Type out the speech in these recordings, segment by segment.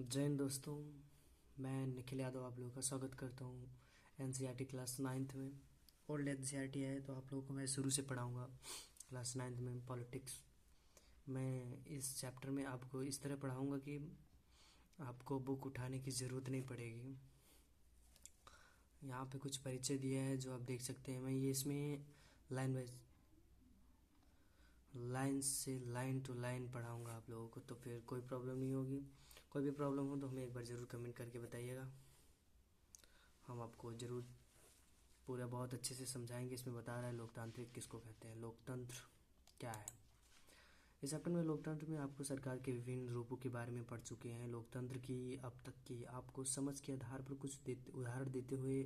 जय हिंद दोस्तों। मैं निखिल यादव आप लोगों का स्वागत करता हूँ एनसीईआरटी क्लास 9th में। ओल्ड एनसीईआरटी है तो आप लोगों को मैं शुरू से पढ़ाऊँगा क्लास 9th में पॉलिटिक्स। मैं इस चैप्टर में आपको इस तरह पढ़ाऊँगा कि आपको बुक उठाने की ज़रूरत नहीं पड़ेगी। यहाँ पे कुछ परिचय दिया है जो आप देख सकते हैं। मैं ये इसमें लाइन बाय लाइन से लाइन टू लाइन पढ़ाऊँगा आप लोगों को, तो फिर कोई प्रॉब्लम नहीं होगी। कोई भी प्रॉब्लम हो तो हमें एक बार ज़रूर कमेंट करके बताइएगा, हम आपको ज़रूर पूरा बहुत अच्छे से समझाएंगे। इसमें बता रहा है लोकतांत्रिक किसको कहते हैं, लोकतंत्र क्या है। इस चैप्टर में लोकतंत्र में आपको सरकार के विभिन्न रूपों के बारे में पढ़ चुके हैं। लोकतंत्र की अब तक की आपको समझ के आधार पर कुछ उदाहरण देते हुए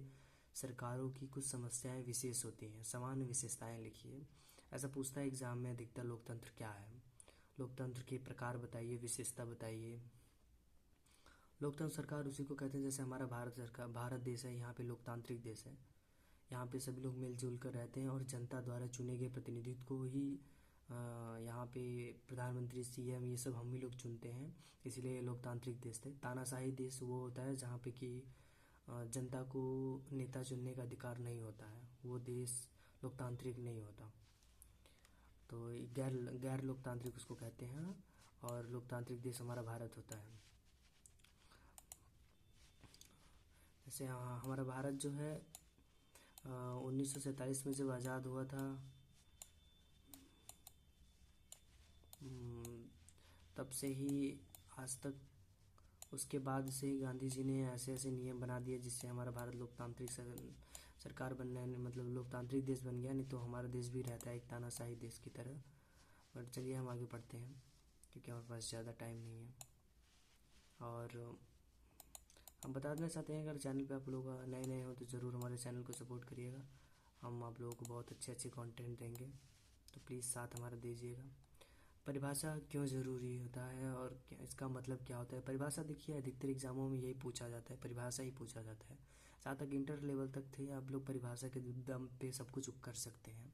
सरकारों की कुछ समस्याएं विशेष होती हैं, सामान्य विशेषताएं लिखिए। ऐसा पूछता है एग्जाम में अधिकतर, लोकतंत्र क्या है, लोकतंत्र के प्रकार बताइए, विशेषता बताइए। लोकतंत्र सरकार उसी को कहते हैं जैसे हमारा भारत देश है, यहाँ पे लोकतांत्रिक देश है। यहाँ पे सभी लोग मिलजुल कर रहते हैं और जनता द्वारा चुने गए प्रतिनिधित्व को ही यहाँ पे प्रधानमंत्री, सीएम, ये सब हम ही लोग चुनते हैं, इसलिए लोकतांत्रिक देश है। तानाशाही देश वो होता है जहाँ पे कि जनता को नेता चुनने का अधिकार नहीं होता है, वो देश लोकतांत्रिक नहीं होता। तो गैर गैर लोकतांत्रिक उसको कहते हैं, और लोकतांत्रिक देश हमारा भारत होता है। जैसे हमारा भारत जो है 1947 में जब आज़ाद हुआ था, तब से ही आज तक, उसके बाद से ही गांधी जी ने ऐसे ऐसे नियम बना दिए जिससे हमारा भारत लोकतांत्रिक सरकार बनने, मतलब लोकतांत्रिक देश बन गया। नहीं तो हमारा देश भी रहता है एक तानाशाही देश की तरह। बट चलिए हम आगे पढ़ते हैं क्योंकि हमारे पास ज़्यादा टाइम नहीं है। और हम बता देना चाहते हैं, अगर चैनल पे आप लोग नए नए हो तो ज़रूर हमारे चैनल को सपोर्ट करिएगा। हम आप लोगों को बहुत अच्छे अच्छे कंटेंट देंगे, तो प्लीज़ साथ हमारा दीजिएगा। परिभाषा क्यों ज़रूरी होता है और क्या इसका मतलब क्या होता है। परिभाषा देखिए, अधिकतर एग्जामों में यही पूछा जाता है, परिभाषा ही पूछा जाता है। जहाँ तक इंटर लेवल तक थे आप लोग परिभाषा के दम पे सब कुछ कर सकते हैं।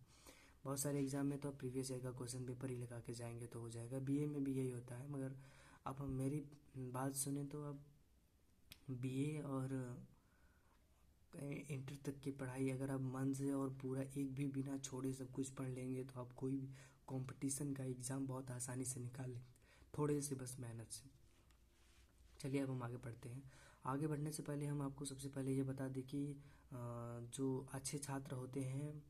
बहुत सारे एग्जाम में तो आप प्रीवियस ईयर का क्वेश्चन पेपर ही लगा के जाएंगे तो हो जाएगा। बीए में भी यही होता है, मगर आप मेरी बात सुने तो अब बीए और इंटर तक की पढ़ाई अगर आप मन से और पूरा एक भी बिना छोड़े सब कुछ पढ़ लेंगे तो आप कोई भी कंपटीशन का एग्ज़ाम बहुत आसानी से निकाल लेंगे, थोड़े से बस मेहनत से। चलिए अब हम आगे बढ़ते हैं। आगे बढ़ने से पहले हम आपको सबसे पहले ये बता दें कि जो अच्छे छात्र होते हैं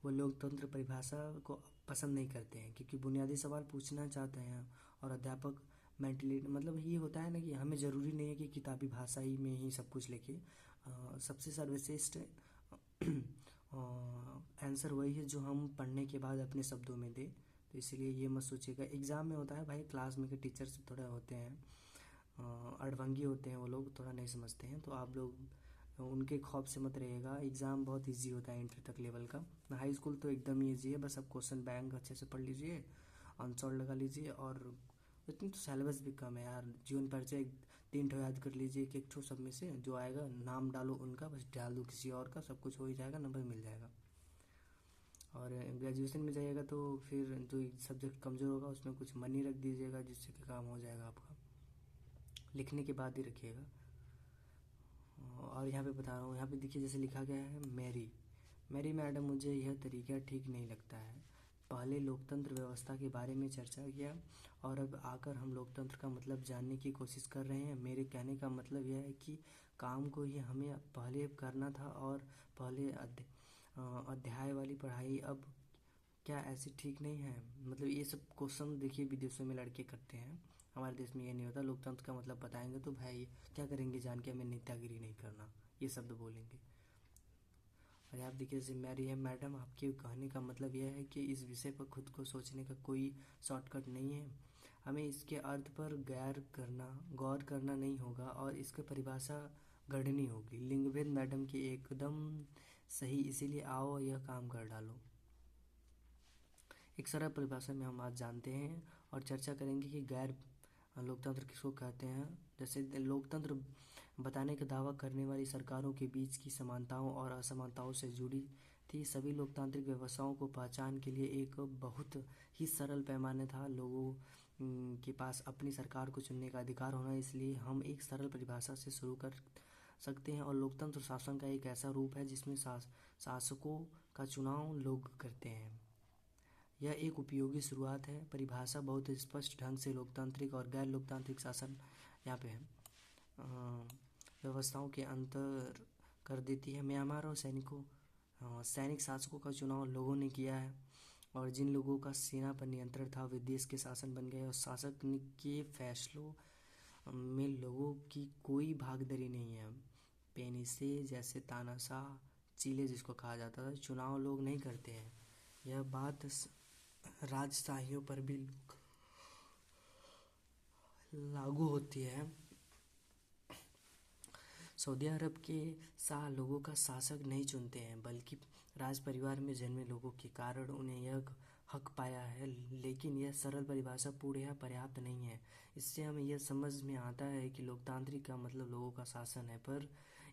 वो लोकतंत्र परिभाषा को पसंद नहीं करते हैं, क्योंकि बुनियादी सवाल पूछना चाहते हैं। और अध्यापक मेंटली, मतलब ये होता है ना कि हमें ज़रूरी नहीं है कि किताबी भाषा ही में ही सब कुछ लिखे। सबसे सर्वश्रेष्ठ आंसर वही है जो हम पढ़ने के बाद अपने शब्दों में दे। तो इसलिए ये मत सोचिएगा। एग्ज़ाम में होता है भाई, क्लास में के टीचर्स थोड़ा होते हैं अड़भंगी होते हैं, वो लोग थोड़ा नहीं समझते हैं, तो आप लोग उनके खौफ से मत रहिएगा। एग्ज़ाम बहुत इजी होता है इंटर तक लेवल का। हाई स्कूल तो एकदम ईजी है, बस आप क्वेश्चन बैंक अच्छे से पढ़ लीजिए, आंसर लगा लीजिए। और इतनी तो सिलेबस भी कम है यार। जीवन परिचय 3 ठो याद कर लीजिए, एक ठो सब में से जो आएगा नाम डालो उनका, बस डाल दो किसी और का, सब कुछ हो ही जाएगा, नंबर मिल जाएगा। और ग्रेजुएशन में जाइएगा तो फिर जो सब्जेक्ट कमज़ोर होगा उसमें कुछ मनी रख दीजिएगा, जिससे कि काम हो जाएगा आपका। लिखने के बाद ही रखिएगा। और यहाँ पे बता रहा हूँ, यहाँ पे देखिए जैसे लिखा गया है, मेरी मैडम, मुझे यह तरीका ठीक नहीं लगता है। पहले लोकतंत्र व्यवस्था के बारे में चर्चा किया और अब आकर हम लोकतंत्र का मतलब जानने की कोशिश कर रहे हैं। मेरे कहने का मतलब यह है कि काम को ही हमें पहले करना था और पहले अध्याय वाली पढ़ाई अब क्या ऐसी ठीक नहीं है। मतलब ये सब क्वेश्चन देखिए विदेशों में लड़के करते हैं, हमारे देश में ये नहीं होता। लोकतंत्र का मतलब बताएंगे तो भाई क्या करेंगे जान के, हमें नेतागिरी नहीं करना, ये शब्द बोलेंगे। और आप देखिए जैसे मैरी है मैडम, आपके कहने का मतलब यह है कि इस विषय पर खुद को सोचने का कोई शॉर्टकट नहीं है। हमें इसके अर्थ पर गौर करना नहीं होगा और इसकी परिभाषा गढ़नी होगी। लिंगभेद मैडम की एकदम सही, इसीलिए आओ यह काम कर डालो। एक सरल परिभाषा में हम आज जानते हैं और चर्चा करेंगे कि गैर लोकतंत्र किसको कहते हैं। जैसे लोकतंत्र बताने का दावा करने वाली सरकारों के बीच की समानताओं और असमानताओं से जुड़ी थी। सभी लोकतांत्रिक व्यवस्थाओं को पहचान के लिए एक बहुत ही सरल पैमाने था। के पास अपनी सरकार को चुनने का अधिकार होना। इसलिए हम एक सरल परिभाषा से शुरू कर सकते हैं। और लोकतंत्र शासन का एक ऐसा रूप है जिसमें शासकों का चुनाव लोग करते हैं। यह एक उपयोगी शुरुआत है। परिभाषा बहुत स्पष्ट ढंग से लोकतांत्रिक और गैर लोकतांत्रिक शासन यहाँ पे है व्यवस्थाओं के अंतर कर देती है। म्यांमार और सैनिक शासकों का चुनाव लोगों ने किया है, और जिन लोगों का सेना पर नियंत्रण था वे देश के शासन बन गए, और शासक के फैसलों में लोगों की कोई भागीदारी नहीं है। पेनिसे जैसे तानाशाह चिले जिसको कहा जाता था, चुनाव लोग नहीं करते हैं। यह बात राजशाहियों पर भी लागू होती है। सऊदी अरब के शाह लोगों का शासक नहीं चुनते हैं, बल्कि राज परिवार में जन्मे लोगों के कारण उन्हें यह हक पाया है। लेकिन यह सरल परिभाषा पूर्णतः पर्याप्त नहीं है। इससे हमें यह समझ में आता है कि लोकतांत्रिक का मतलब लोगों का शासन है, पर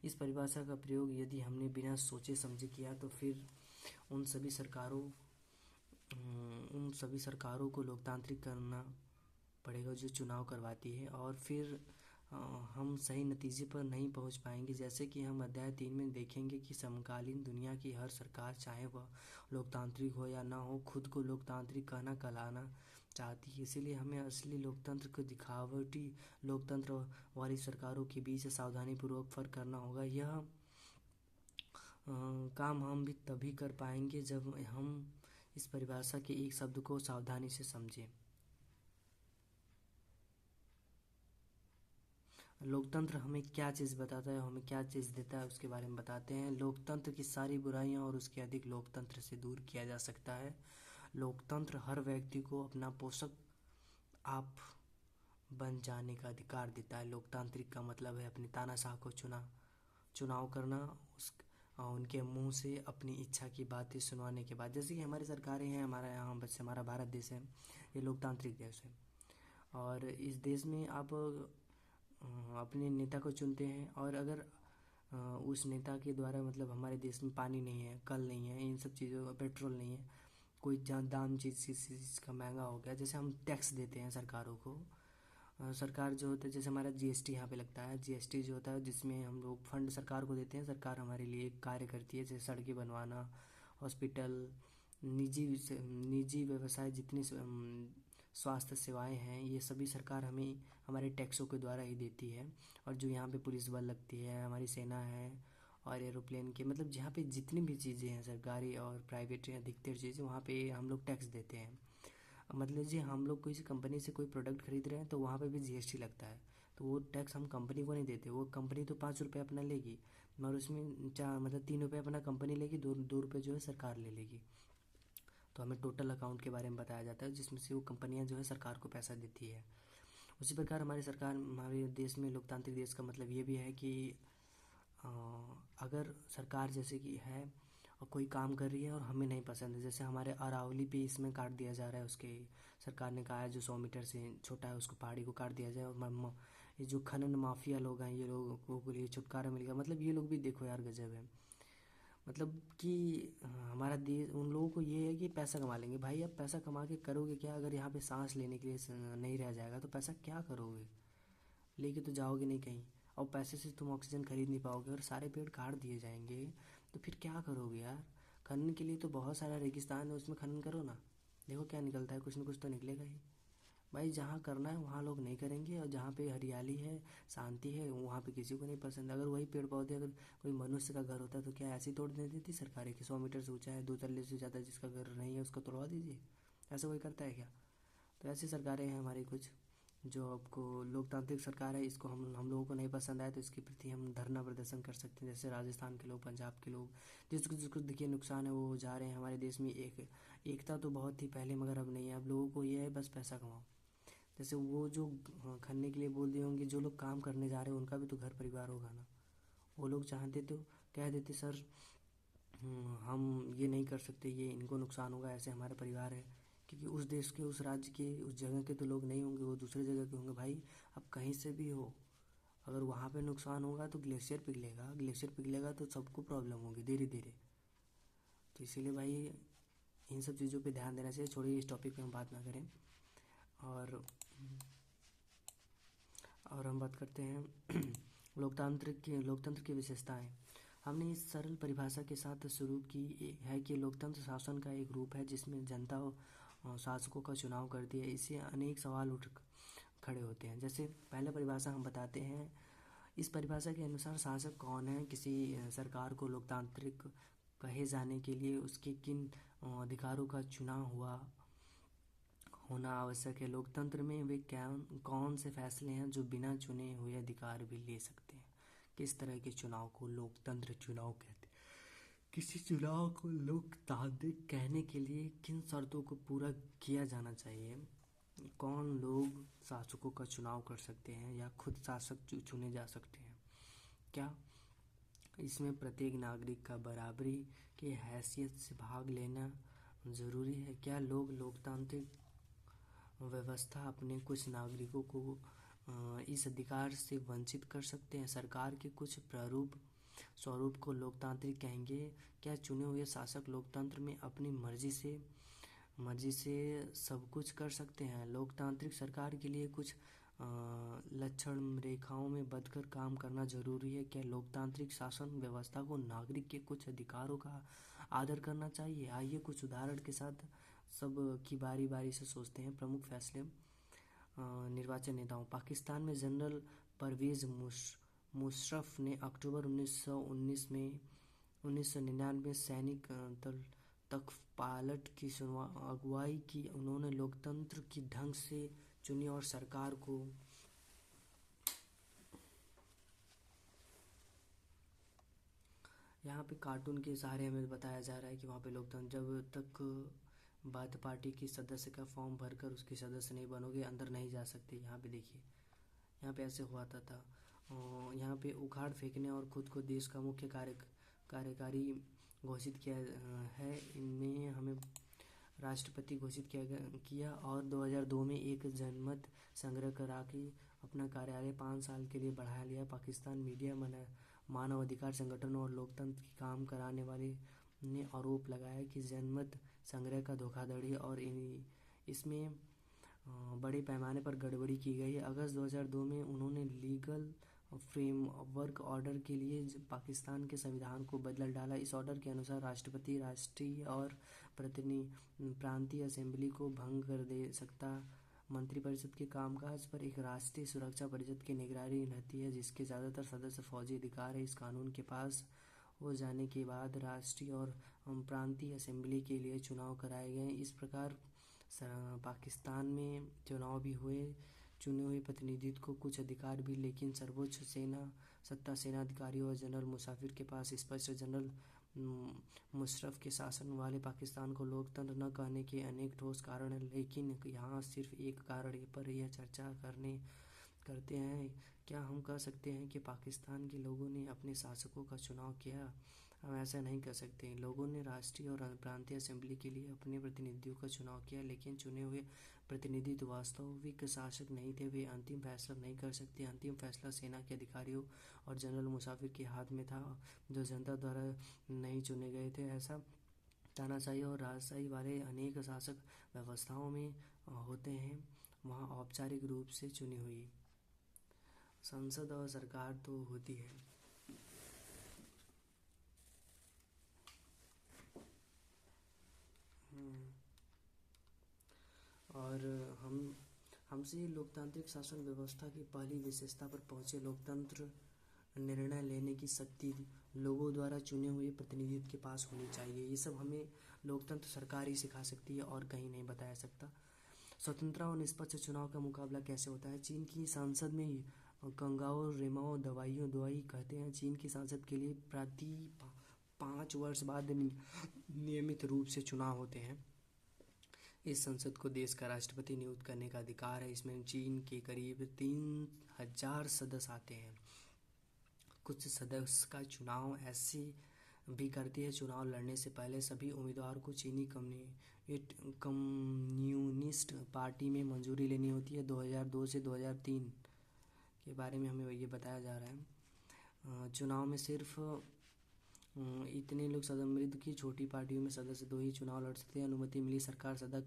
इस परिभाषा का प्रयोग यदि हमने बिना सोचे समझे किया तो फिर उन सभी सरकारों को लोकतांत्रिक करना पड़ेगा जो चुनाव करवाती है, और फिर हम सही नतीजे पर नहीं पहुंच पाएंगे। जैसे कि हम अध्याय 3 में देखेंगे कि समकालीन दुनिया की हर सरकार, चाहे वह लोकतांत्रिक हो या ना हो, खुद को लोकतांत्रिक कहलाना चाहती है। इसीलिए हमें असली लोकतंत्र को दिखावटी लोकतंत्र वाली सरकारों के बीच सावधानीपूर्वक फर्क करना होगा। यह काम हम भी तभी कर पाएंगे जब हम इस परिभाषा के एक शब्द को सावधानी से समझें। लोकतंत्र हमें क्या चीज़ बताता है, हमें क्या चीज़ देता है, उसके बारे में बताते हैं। लोकतंत्र की सारी बुराइयां और उसके अधिक लोकतंत्र से दूर किया जा सकता है। लोकतंत्र हर व्यक्ति को अपना पोषक आप बन जाने का अधिकार देता है। लोकतांत्रिक का मतलब है अपनी तानाशाह को चुनाव करना, उनके मुंह से अपनी इच्छा की बातें सुनवाने के बाद। जैसे कि हमारी सरकारें हैं, हमारा भारत देश है, ये लोकतांत्रिक देश है, और इस देश में आप अपने नेता को चुनते हैं, और अगर उस नेता के द्वारा मतलब हमारे देश में पानी नहीं है, कल नहीं है, इन सब चीज़ों का पेट्रोल नहीं है, कोई दाम चीज़ का महंगा हो गया, जैसे हम टैक्स देते हैं सरकारों को। सरकार जो होता है, जैसे हमारा जीएसटी यहाँ पे लगता है, जीएसटी जो होता है जिसमें हम लोग फंड सरकार को देते हैं, सरकार हमारे लिए कार्य करती है, जैसे सड़कें बनवाना, हॉस्पिटल, निजी व्यवसाय, जितनी स्वास्थ्य सेवाएं हैं, ये सभी सरकार हमें हमारे टैक्सों के द्वारा ही देती है। और जो यहाँ पे पुलिस बल लगती है, हमारी सेना है, और एरोप्लेन के मतलब जहाँ पे जितनी भी चीज़ें हैं सरकारी और प्राइवेट, अधिकतर चीज़ें वहाँ पे हम लोग टैक्स देते हैं। मतलब जी हम लोग किसी कंपनी से कोई प्रोडक्ट खरीद रहे हैं तो वहाँ पे भी जीएसटी लगता है, तो वो टैक्स हम कंपनी को नहीं देते। वो कंपनी तो 5 रुपये अपना लेगी, मगर उसमें 3 रुपये अपना कंपनी लेगी, 2 रुपये जो है सरकार ले लेगी। तो हमें टोटल अकाउंट के बारे में बताया जाता है, जिसमें से वो कंपनियां जो है सरकार को पैसा देती है। उसी प्रकार हमारे देश में लोकतांत्रिक देश का मतलब ये भी है कि अगर सरकार जैसे कि है और कोई काम कर रही है और हमें नहीं पसंद है, जैसे हमारे अरावली पे इसमें काट दिया जा रहा है, उसके सरकार ने कहा है जो 100 मीटर से छोटा है उसको पहाड़ी को काट दिया जाए, और ये जो खनन माफिया लोग हैं, ये लोगों के लिए छुटकारा मिल गया। मतलब ये लोग भी देखो यार गजब है, मतलब कि हमारा देश, उन लोगों को ये है कि पैसा कमा लेंगे। भाई अब पैसा कमा के करोगे क्या? अगर यहाँ पे सांस लेने के लिए नहीं रह जाएगा तो पैसा क्या करोगे? लेके तो जाओगे नहीं कहीं, और पैसे से तुम ऑक्सीजन खरीद नहीं पाओगे, और सारे पेड़ काट दिए जाएंगे तो फिर क्या करोगे यार? खनन के लिए तो बहुत सारा रेगिस्तान है, उसमें खनन करो ना, देखो क्या निकलता है, कुछ ना कुछ तो निकलेगा ही। भाई जहाँ करना है वहाँ लोग नहीं करेंगे, और जहाँ पे हरियाली है, शांति है, वहाँ पे किसी को नहीं पसंद। अगर वही पेड़ पौधे अगर कोई मनुष्य का घर होता तो क्या ऐसी तोड़ दे देती सरकारें कि 100 मीटर से ऊंचा है, 2 तल्ले से ज़्यादा जिसका घर नहीं है उसको तोड़वा दीजिए? ऐसा कोई करता है क्या? तो ऐसी सरकारें हैं हमारी कुछ, जो आपको लोकतांत्रिक सरकार है, इसको हम लोगों को नहीं पसंद आए तो इसके प्रति हम धरना प्रदर्शन कर सकते हैं। जैसे राजस्थान के लोग, पंजाब के लोग, जिसको जिसको देखिए नुकसान है वो जा रहे हैं। हमारे देश में एकता तो बहुत थी पहले, मगर अब नहीं है। अब लोगों को ये है बस पैसा कमाओ। जैसे वो जो खनने के लिए बोल दिए होंगे, जो लोग काम करने जा रहे हैं उनका भी तो घर परिवार होगा ना। वो लोग चाहते तो कह देते सर हम ये नहीं कर सकते, ये इनको नुकसान होगा, ऐसे हमारा परिवार है। क्योंकि उस देश के, उस राज्य के, उस जगह के तो लोग नहीं होंगे, वो दूसरे जगह के होंगे। भाई अब कहीं से भी हो, अगर वहाँ पे नुकसान होगा तो ग्लेशियर पिघलेगा, ग्लेशियर पिघलेगा तो सबको प्रॉब्लम होगी धीरे धीरे। तो इसीलिए भाई इन सब चीज़ों पे ध्यान देना चाहिए। छोड़िए, इस टॉपिक पे हम बात ना करें। और और हम बात करते हैं लोकतंत्र की विशेषताएं। हमने इस सरल परिभाषा के साथ शुरू की है कि लोकतंत्र शासन का एक रूप है जिसमें जनता शासकों का चुनाव करती है। इससे अनेक सवाल उठ खड़े होते हैं। जैसे पहले परिभाषा हम बताते हैं। इस परिभाषा के अनुसार शासक कौन है? किसी सरकार को लोकतांत्रिक कहे जाने के लिए उसके किन अधिकारों का चुनाव होना आवश्यक है। लोकतंत्र में वे कौन से फैसले हैं जो बिना चुने हुए अधिकार भी ले सकते हैं। किस तरह के चुनाव को लोकतंत्र चुनाव कहते हैं। किसी चुनाव को लोकतांत्रिक कहने के लिए किन शर्तों को पूरा किया जाना चाहिए। कौन लोग शासकों का चुनाव कर सकते हैं या खुद शासक चुने जा सकते हैं। क्या इसमें प्रत्येक नागरिक का बराबरी की हैसियत से भाग लेना जरूरी है। क्या लोकतांत्रिक व्यवस्था अपने कुछ नागरिकों को इस अधिकार से वंचित कर सकते हैं। सरकार के कुछ स्वरूप को लोकतांत्रिक कहेंगे। क्या चुने हुए शासक लोकतंत्र में अपनी मर्जी से सब कुछ कर सकते हैं। लोकतांत्रिक सरकार के लिए कुछ लक्षण रेखाओं में बंधकर काम करना जरूरी है। क्या लोकतांत्रिक शासन व्यवस्था को नागरिक के कुछ अधिकारों का आदर करना चाहिए। आइए कुछ उदाहरण के साथ सब की बारी बारी से सोचते हैं। प्रमुख फैसले निर्वाचन नेताओं। पाकिस्तान में जनरल परवेज मुशर्रफ ने अक्टूबर 1999 सैनिक दल तख्तापलट की अगुवाई की। उन्होंने लोकतंत्र की ढंग से चुनी और सरकार को यहाँ पे कार्टून के सहारे हमें बताया जा रहा है कि वहाँ पे लोकतंत्र जब तक बात पार्टी की सदस्य का फॉर्म भरकर उसके सदस्य नहीं बनोगे अंदर नहीं जा सकते। यहाँ पे देखिए, यहाँ पे ऐसे हुआ था। यहाँ पे उखाड़ फेंकने और खुद को देश का मुख्य कार्यकारी घोषित किया है। इनमें हमें राष्ट्रपति घोषित किया और 2002 में एक जनमत संग्रह करा के अपना कार्यालय 5 साल के लिए बढ़ा लिया। पाकिस्तान मीडिया मानव अधिकार संगठनों और लोकतंत्र की काम कराने वाले ने आरोप लगाया कि जनमत संग्रह का धोखाधड़ी और इसमें बड़े पैमाने पर गड़बड़ी की गई। अगस्त 2002 में उन्होंने लीगल फ्रेमवर्क ऑर्डर के लिए पाकिस्तान के संविधान को बदल डाला। इस ऑर्डर के अनुसार राष्ट्रपति राष्ट्रीय और प्रांतीय असेंबली को भंग कर दे सकता। मंत्रिपरिषद के कामकाज पर एक राष्ट्रीय सुरक्षा परिषद की निगरानी रहती है जिसके ज़्यादातर सदस्य फौजी अधिकार है। इस कानून के पास हो जाने के बाद राष्ट्रीय और प्रांतीय असेंबली के लिए चुनाव कराए गए। इस प्रकार पाकिस्तान में चुनाव भी हुए। चुने हुए प्रतिनिधित्व को कुछ अधिकार भी, लेकिन सर्वोच्च सत्ता सेना अधिकारियों और जनरल मुशर्रफ के पास स्पष्ट। जनरल मुशर्रफ के शासन वाले पाकिस्तान को लोकतंत्र न कहने के अनेक ठोस कारण हैं, लेकिन यहाँ सिर्फ एक कारण पर यह चर्चा करते हैं। क्या हम कह सकते हैं कि पाकिस्तान के लोगों ने अपने शासकों का चुनाव किया? हम ऐसा नहीं कर सकते। लोगों ने राष्ट्रीय और प्रांतीय असेंबली के लिए अपने प्रतिनिधियों का चुनाव किया, लेकिन चुने हुए प्रतिनिधि वास्तविक शासक नहीं थे। वे अंतिम फैसला नहीं कर सकते। अंतिम फैसला सेना के अधिकारियों और जनरल मुशर्रफ के हाथ में था, जो जनता द्वारा नहीं चुने गए थे। ऐसा तानाशाही और राजशाही वाले अनेक शासक व्यवस्थाओं में होते हैं। वहाँ औपचारिक रूप से चुनी हुई संसद और सरकार तो होती है। और हमसे लोकतांत्रिक शासन व्यवस्था की पहली विशेषता पर पहुँचे। लोकतंत्र निर्णय लेने की शक्ति लोगों द्वारा चुने हुए प्रतिनिधित्व के पास होनी चाहिए। ये सब हमें लोकतंत्र सरकार ही सिखा सकती है और कहीं नहीं बताया सकता। स्वतंत्र और निष्पक्ष चुनाव का मुकाबला कैसे होता है? चीन की संसद में कंगाओ रेमाओ दवाई कहते हैं। चीन की संसद के लिए प्रति 5 वर्ष बाद नियमित रूप से चुनाव होते हैं। इस संसद को देश का राष्ट्रपति नियुक्त करने का अधिकार है। इसमें चीन के करीब 3000 सदस्य आते हैं। कुछ सदस्य का चुनाव ऐसे भी करती है। चुनाव लड़ने से पहले सभी उम्मीदवार को चीनी कम्युनिस्ट पार्टी में मंजूरी लेनी होती है। 2002 से 2003 के बारे में हमें ये बताया जा रहा है। चुनाव में सिर्फ इतने लोग सम्मिलित की छोटी पार्टियों में सदस्य 2 ही चुनाव लड़ सकते हैं। अनुमति मिली सरकार सदा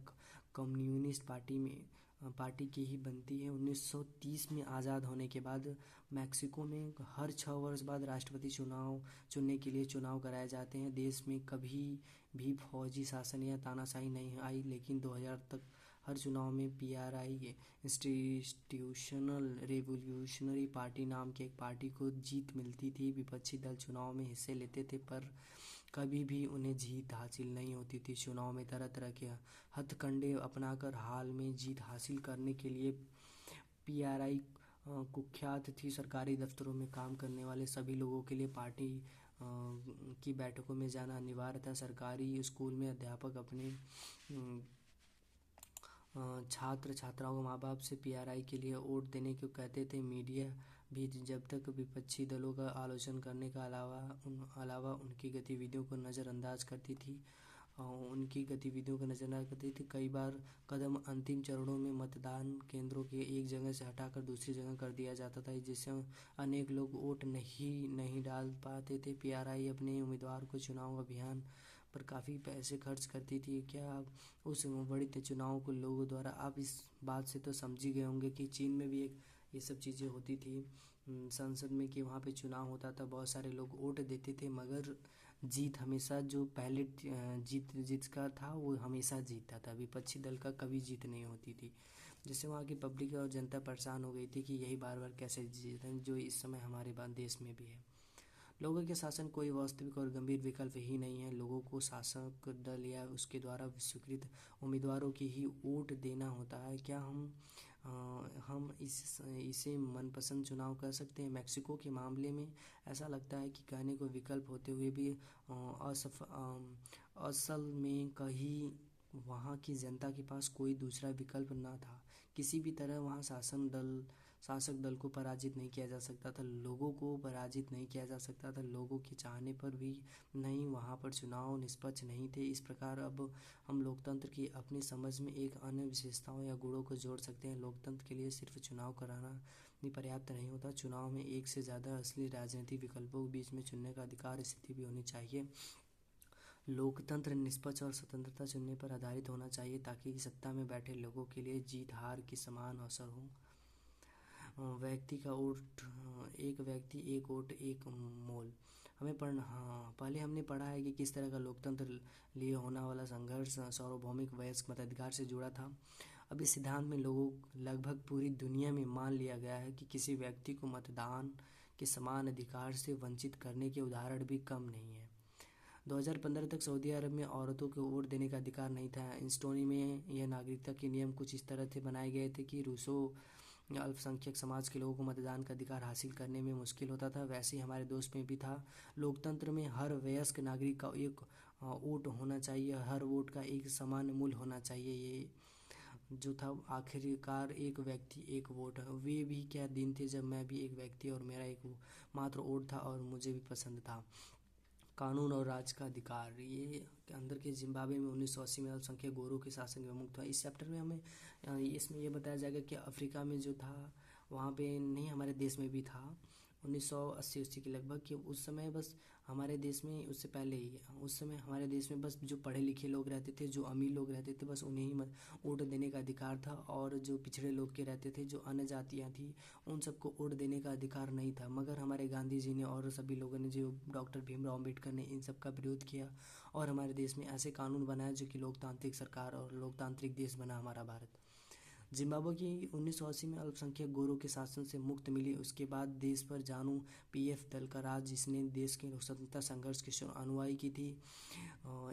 कम्युनिस्ट पार्टी में पार्टी की ही बनती है। 1930 में आज़ाद होने के बाद मैक्सिको में हर 6 वर्ष बाद राष्ट्रपति चुनाव चुनने के लिए चुनाव कराए जाते हैं। देश में कभी भी फौजी शासन या तानाशाही नहीं आई, लेकिन 2000 तक हर चुनाव में पीआरआई इंस्टीट्यूशनल रिवॉल्यूशनरी पार्टी नाम की एक पार्टी को जीत मिलती थी। विपक्षी दल चुनाव में हिस्से लेते थे पर कभी भी उन्हें जीत हासिल नहीं होती थी। चुनाव में तरह तरह के हथकंडे अपनाकर हाल में जीत हासिल करने के लिए पीआरआई कुख्यात थी। सरकारी दफ्तरों में काम करने वाले सभी लोगों के लिए पार्टी की बैठकों में जाना अनिवार्य था। सरकारी स्कूल में अध्यापक अपने छात्र छात्राओं को माँ बाप से पीआरआई के लिए वोट देने को कहते थे। मीडिया भी जब तक विपक्षी दलों का आलोचना करने का अलावा उनकी गतिविधियों को नज़रअंदाज करती थी कई बार कदम अंतिम चरणों में मतदान केंद्रों के एक जगह से हटाकर दूसरी जगह कर दिया जाता था, जिससे अनेक लोग वोट नहीं डाल पाते थे। पीआरआई अपने उम्मीदवार को चुनाव अभियान पर काफ़ी पैसे खर्च करती थी। क्या उस बड़ी चुनाव को लोगों द्वारा, आप इस बात से तो समझ ही गए होंगे कि चीन में भी एक ये सब चीज़ें होती थी संसद में, कि वहाँ पे चुनाव होता था, बहुत सारे लोग वोट देते थे, मगर जीत हमेशा जो पहले जिसका था वो हमेशा जीतता था। विपक्षी दल का कभी जीत नहीं होती थी, जिससे वहाँ की पब्लिक और जनता परेशान हो गई थी कि यही बार बार कैसे जीतें, जो इस समय हमारे देश में भी है। लोगों के शासन कोई वास्तविक और गंभीर विकल्प ही नहीं है। लोगों को शासक दल या उसके द्वारा स्वीकृत उम्मीदवारों की ही वोट देना होता है। क्या हम इसे मनपसंद चुनाव कर सकते हैं? मैक्सिको के मामले में ऐसा लगता है कि कहने को विकल्प होते हुए भी असल में कहीं वहाँ की जनता के पास कोई दूसरा विकल्प न था। किसी भी तरह वहाँ शासक दल को पराजित नहीं किया जा सकता था, लोगों को पराजित नहीं किया जा सकता था, लोगों के चाहने पर भी नहीं। वहाँ पर चुनाव निष्पक्ष नहीं थे। इस प्रकार अब हम लोकतंत्र की अपनी समझ में एक अन्य विशेषताओं या गुणों को जोड़ सकते हैं। लोकतंत्र के लिए सिर्फ चुनाव कराना ही पर्याप्त नहीं होता। चुनाव में एक से ज़्यादा असली राजनीतिक विकल्पों के बीच में चुनने का अधिकार स्थिति भी होनी चाहिए। लोकतंत्र निष्पक्ष और स्वतंत्रता चुनने पर आधारित होना चाहिए, ताकि सत्ता में बैठे लोगों के लिए जीत हार की समान अवसर हो। व्यक्ति का वोट, एक व्यक्ति एक वोट एक मोल। पहले हमने पढ़ा है कि किस तरह का लोकतंत्र लिए होने वाला संघर्ष सार्वभौमिक वयस्क मताधिकार से जुड़ा था। अब इस सिद्धांत में लोगों लगभग पूरी दुनिया में मान लिया गया है कि किसी व्यक्ति को मतदान के समान अधिकार से वंचित करने के उदाहरण भी कम नहीं है। 2015 तक सऊदी अरब में औरतों को वोट देने का अधिकार नहीं था। इस्टोनी में यह नागरिकता के नियम कुछ इस तरह से बनाए गए थे कि रूसों अल्पसंख्यक समाज के लोगों को मतदान का अधिकार हासिल करने में मुश्किल होता था। वैसे ही हमारे देश में भी था। लोकतंत्र में हर वयस्क नागरिक का एक वोट होना चाहिए, हर वोट का एक समान मूल्य होना चाहिए। ये जो था आखिरकार एक व्यक्ति एक वोट। वे भी क्या दिन थे जब मैं भी एक व्यक्ति और मेरा एक मात्र वोट था और मुझे भी पसंद था। कानून और राज का अधिकार, ये अंदर के जिम्बाब्वे में 1980 में अल्पसंख्यक गोरों के शासन में मुक्त हुआ। इस चैप्टर में हमें इसमें ये बताया जाएगा कि अफ्रीका में जो था वहाँ पे नहीं, हमारे देश में भी था 1980 के लगभग, कि उस समय बस हमारे देश में, उससे पहले ही उस समय हमारे देश में बस जो पढ़े लिखे लोग रहते थे, जो अमीर लोग रहते थे, बस उन्हें ही वोट देने का अधिकार था। और जो पिछड़े लोग के रहते थे, जो अन्य जातियाँ थी, उन सबको वोट देने का अधिकार नहीं था। मगर हमारे गांधी जी ने और सभी लोगों ने, जो डॉक्टर भीमराव अम्बेडकर ने, इन सब का विरोध किया और हमारे देश में ऐसे कानून बनाए जो कि लोकतांत्रिक सरकार और लोकतांत्रिक देश बना हमारा भारत। जिम्बाब्वे की 1980 में अल्पसंख्यक गोरों के शासन से मुक्त मिली। उसके बाद देश पर जानू पीएफ दल का राज, जिसने देश के स्वतंत्रता संघर्ष की अनुयायी की थी।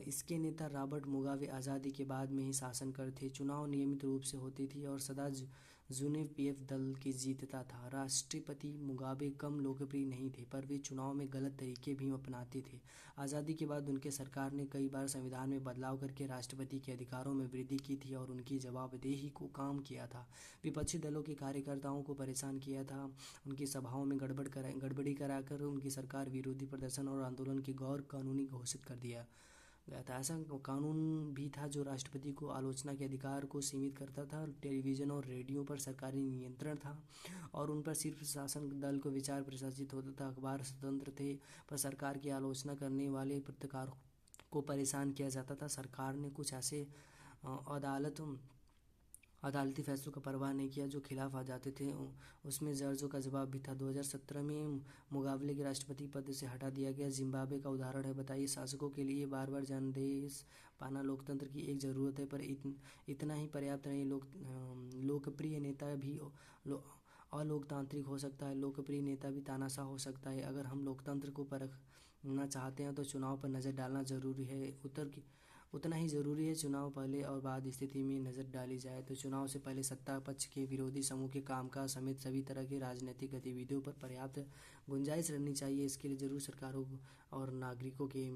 इसके नेता रॉबर्ट मुगाबे आज़ादी के बाद में ही शासन कर थे। चुनाव नियमित रूप से होती थी और सदा जुने पीएफ दल की जीतता था। राष्ट्रपति मुगाबे कम लोकप्रिय नहीं थे, पर वे चुनाव में गलत तरीके भी अपनाते थे। आज़ादी के बाद उनके सरकार ने कई बार संविधान में बदलाव करके राष्ट्रपति के अधिकारों में वृद्धि की थी और उनकी जवाबदेही को कम किया था। विपक्षी दलों के कार्यकर्ताओं को परेशान किया था। उनकी सभाओं में गड़बड़ी कराकर उनकी सरकार विरोधी प्रदर्शन और आंदोलन की गैर कानूनी घोषित कर दिया गया था। ऐसा कानून भी था जो राष्ट्रपति को आलोचना के अधिकार को सीमित करता था। टेलीविज़न और रेडियो पर सरकारी नियंत्रण था और उन पर सिर्फ शासन दल को विचार प्रशासित होता था। अखबार स्वतंत्र थे, पर सरकार की आलोचना करने वाले पत्रकारों को परेशान किया जाता था। सरकार ने कुछ ऐसे अदालत अदालती फैसलों का परवाह नहीं किया जो खिलाफ आ जाते थे। उसमें जर्जों का जवाब भी था। 2017 में मुगाबले के राष्ट्रपति पद से हटा दिया गया। जिम्बाब्वे का उदाहरण है। बताइए, शासकों के लिए बार बार जनादेश पाना लोकतंत्र की एक ज़रूरत है, पर इतना ही पर्याप्त नहीं। लोकप्रिय नेता भी अलोकतांत्रिक हो सकता है। लोकप्रिय नेता भी तानाशाह हो सकता है। अगर हम लोकतंत्र को परखना चाहते हैं तो चुनाव पर नज़र डालना ज़रूरी है। उतना ही ज़रूरी है चुनाव पहले और बाद स्थिति में नज़र डाली जाए तो चुनाव से पहले सत्ता पक्ष के विरोधी समूह के कामकाज समेत सभी तरह की राजनीतिक गतिविधियों पर पर्याप्त गुंजाइश रहनी चाहिए। इसके लिए ज़रूर सरकारों और नागरिकों के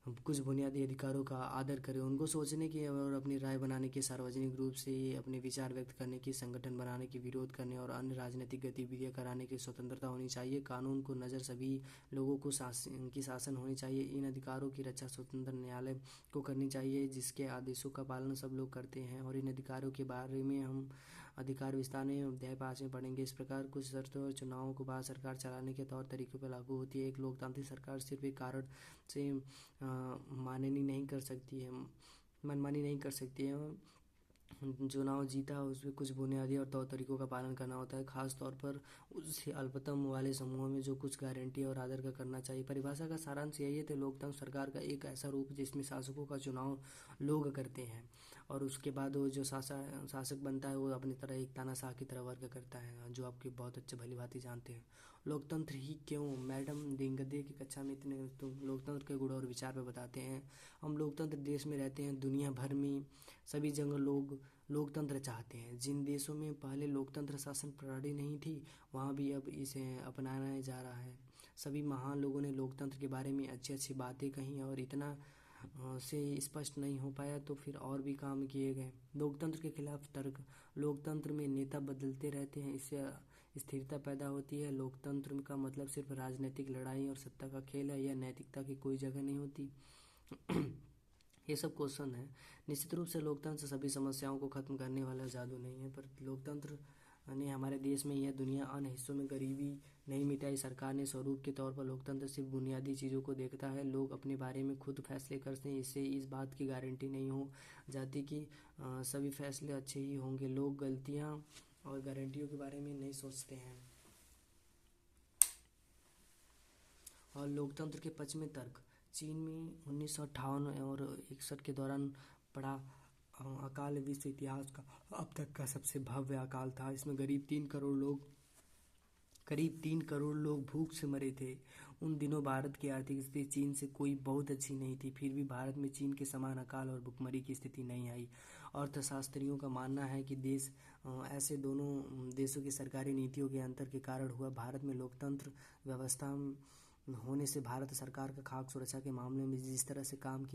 कुछ बुनियादी अधिकारों का आदर करें। उनको सोचने की और अपनी राय बनाने की, सार्वजनिक रूप से अपने विचार व्यक्त करने की, संगठन बनाने की, विरोध करने और अन्य राजनीतिक गतिविधियां कराने की स्वतंत्रता होनी चाहिए। कानून को नज़र सभी लोगों को शासन होनी चाहिए। इन अधिकारों की रक्षा स्वतंत्र न्यायालय को करनी चाहिए जिसके आदेशों का पालन सब लोग करते हैं। और इन अधिकारों के बारे में हम अधिकार विस्तार में अध्याय 5 में पढ़ेंगे। इस प्रकार कुछ शर्तों और चुनावों को बाद सरकार चलाने के तौर तरीकों पर लागू होती है। एक लोकतांत्रिक सरकार सिर्फ एक कारण से मनमानी नहीं कर सकती है। चुनाव जीता उसमें कुछ बुनियादी और तौर तरीकों का पालन करना होता है, खास तौर पर उससे अल्पतम वाले समूहों में जो कुछ गारंटी और आदर का करना चाहिए। परिभाषा का सारांश यही है कि लोकतंत्र सरकार का एक ऐसा रूप जिसमें शासकों का चुनाव लोग करते हैं और उसके बाद वो जो शासक बनता है वो अपनी तरह एक तानाशाह की तरह वर्क करता है, जो आपकी बहुत अच्छे भली भांति जानते हैं। लोकतंत्र ही क्यों? मैडम दिंगदे की कक्षा में इतने तो लोकतंत्र के गुण और विचार पे बताते हैं। हम लोकतंत्र देश में रहते हैं, दुनिया भर में सभी जगह लोग लोकतंत्र चाहते हैं। जिन देशों में पहले लोकतंत्र शासन प्रणाली नहीं थी वहाँ भी अब इसे अपनाया जा रहा है। सभी महान लोगों ने लोकतंत्र के बारे में अच्छी अच्छी बातें कही और इतना से स्पष्ट नहीं हो पाया तो फिर और भी काम किए गए। लोकतंत्र के खिलाफ तर्क। लोकतंत्र में नेता बदलते रहते हैं, इससे स्थिरता पैदा होती है। लोकतंत्र का मतलब सिर्फ राजनीतिक लड़ाई और सत्ता का खेल है या नैतिकता की कोई जगह नहीं होती। ये सब क्वेश्चन है। निश्चित रूप से लोकतंत्र सभी समस्याओं को खत्म करने वाला जादू नहीं है, पर लोकतंत्र ने हमारे देश में यह दुनिया अन्य हिस्सों में गरीबी नहीं मिटाई। सरकार ने स्वरूप के तौर पर लोकतंत्र सिर्फ बुनियादी चीज़ों को देखता है। लोग अपने बारे में खुद फैसले करते हैं। इससे इस बात की गारंटी नहीं हो जाती कि सभी फैसले अच्छे ही होंगे। लोग गलतियां और गारंटियों के बारे में नहीं सोचते हैं। और लोकतंत्र के पक्ष में तर्क। चीन में 1958 और 61 के दौरान पड़ा अकाल विश्व इतिहास का अब तक का सबसे भव्य अकाल था। इसमें करीब 3 करोड़ लोग भूख से मरे थे। उन दिनों भारत की आर्थिक स्थिति चीन से कोई बहुत अच्छी नहीं थी, फिर भी भारत में चीन के समान अकाल और भुखमरी की स्थिति नहीं आई। अर्थशास्त्रियों का मानना है कि ऐसे दोनों देशों की सरकारी नीतियों के अंतर के कारण हुआ। भारत में लोकतंत्र व्यवस्था होने से भारत सरकार का खाद्य सुरक्षा के मामले में जिस तरह से काम किया